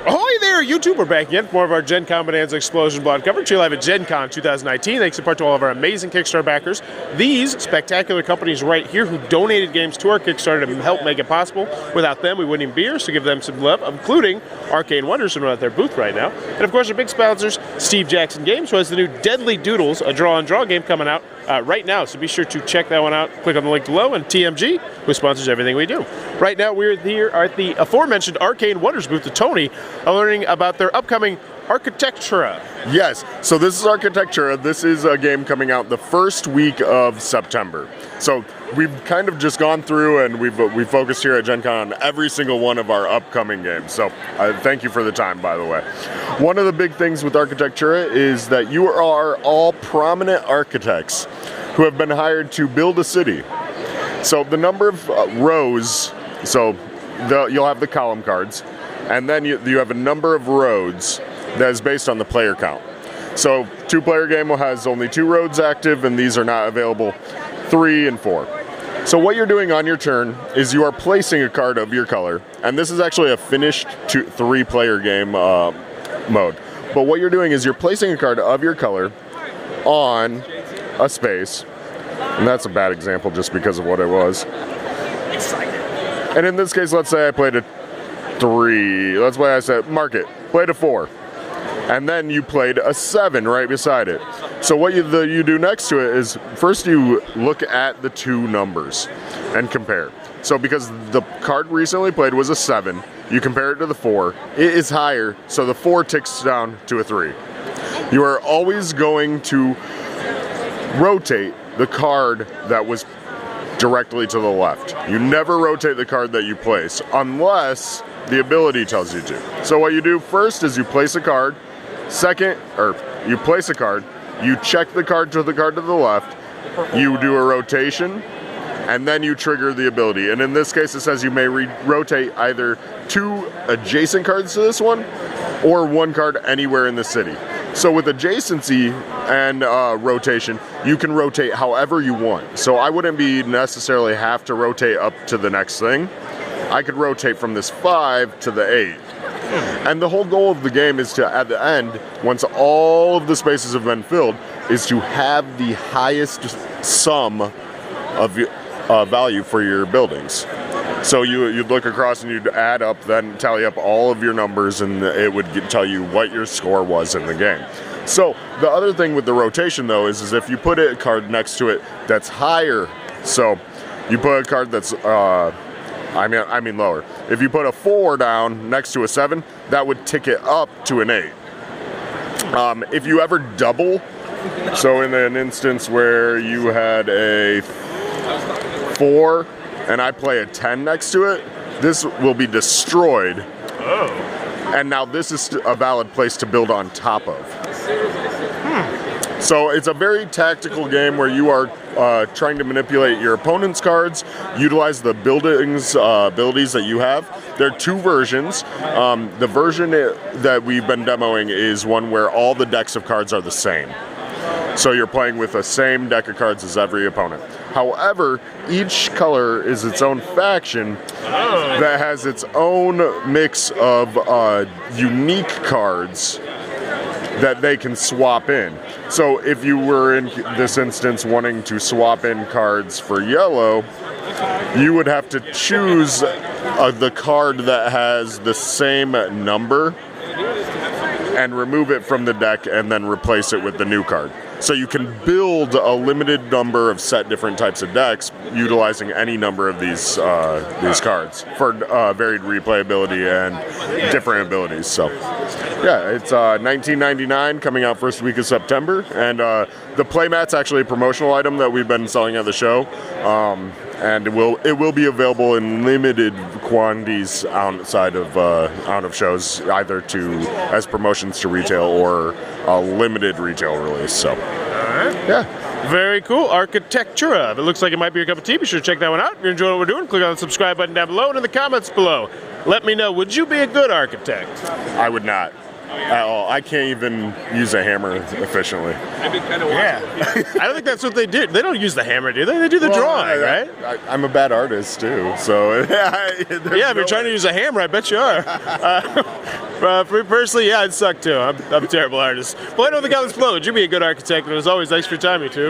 Ahoy there, YouTube! We're back again for more of our Gencon Bonanza Explosion Blood coverage. Here live at Gencon 2019. Thanks in part to all of our amazing Kickstarter backers. These spectacular companies right here who donated games to our Kickstarter to help make it possible. Without them, we wouldn't even be here, so give them some love, including Arcane Wonders, who are at their booth right now. And of course, our big sponsors, Steve Jackson Games, who has the new Deadly Doodles, a draw-on-draw game coming out right now, so be sure to check that one out. Click on the link below, and TMG, who sponsors everything we do. Right now, we're here at the aforementioned Arcane Wonders booth with Tony, learning about their upcoming Architecturia. Yes, so this is Architecturia. This is a game coming out the first week of September. So we've kind of just gone through and we've focused here at Gen Con on every single one of our upcoming games. So thank you for the time, by the way. One of the big things with Architecturia is that you are all prominent architects who have been hired to build a city. So the number of rows, so you'll have the column cards, and then you have a number of roads that is based on the player count. So two-player game has only 2 roads active, and these are not available 3 and 4. So what you're doing on your turn is you are placing a card of your color, and this is actually a finished 3-player game mode. But what you're doing is you're placing a card of your color on a space, and that's a bad example just because of what it was. And in this case, let's say I played a 3. That's why I said mark it. Played a 4. And then you played a 7 right beside it. So what you do next to it is first you look at the 2 numbers and compare. So because the card recently played was a 7, you compare it to the 4. It is higher, so the 4 ticks down to a 3. You are always going to rotate the card that was directly to the left. You never rotate the card that you place unless the ability tells you to. So what you do first is you place a card. You place a card, you check the card to the left, you do a rotation, and then you trigger the ability. And in this case, it says you may rotate either 2 adjacent cards to this one, or 1 card anywhere in the city. So with adjacency and rotation, you can rotate however you want. So I wouldn't necessarily have to rotate up to the next thing. I could rotate from this 5 to the 8. And the whole goal of the game is to, at the end, once all of the spaces have been filled, is to have the highest sum of value for your buildings. So you'd look across and you'd add up, then tally up all of your numbers, and it would tell you what your score was in the game. So the other thing with the rotation, though, is if you put a card next to it that's higher, so you put a card that's I mean lower. If you put a 4 down next to a 7, that would tick it up to an 8. If you ever double, so in an instance where you had a 4 and I play a 10 next to it, this will be destroyed. Oh. And now this is a valid place to build on top of. So it's a very tactical game where you are trying to manipulate your opponent's cards, utilize the buildings abilities that you have. There are 2 versions. The version that we've been demoing is one where all the decks of cards are the same. So you're playing with the same deck of cards as every opponent. However, each color is its own faction that has its own mix of unique cards that they can swap in. So if you were in this instance wanting to swap in cards for yellow, you would have to choose the card that has the same number and remove it from the deck and then replace it with the new card. So you can build a limited number of set different types of decks utilizing any number of these cards for varied replayability and different abilities. So yeah, it's $19.99 coming out first week of September, and the playmat's actually a promotional item that we've been selling at the show. And it will be available in limited quantities outside of shows, either as promotions to retail or a limited retail release. So, yeah. Very cool. Architecturia. If it looks like it might be your cup of tea, be sure to check that one out. If you're enjoying what we're doing, click on the subscribe button down below and in the comments below. Let me know, would you be a good architect? I would not. at all. I can't even use a hammer efficiently. I've been kind of Yeah. I don't think that's what they do. They don't use the hammer, do they? They do the drawing, right? I'm a bad artist too, so Yeah, if you're trying to use a hammer, I bet you are. For me personally, yeah, I'd suck too. I'm a terrible artist. Well, I know the guy that's flowed. You'd be a good architect, and as always, thanks for your time, you two.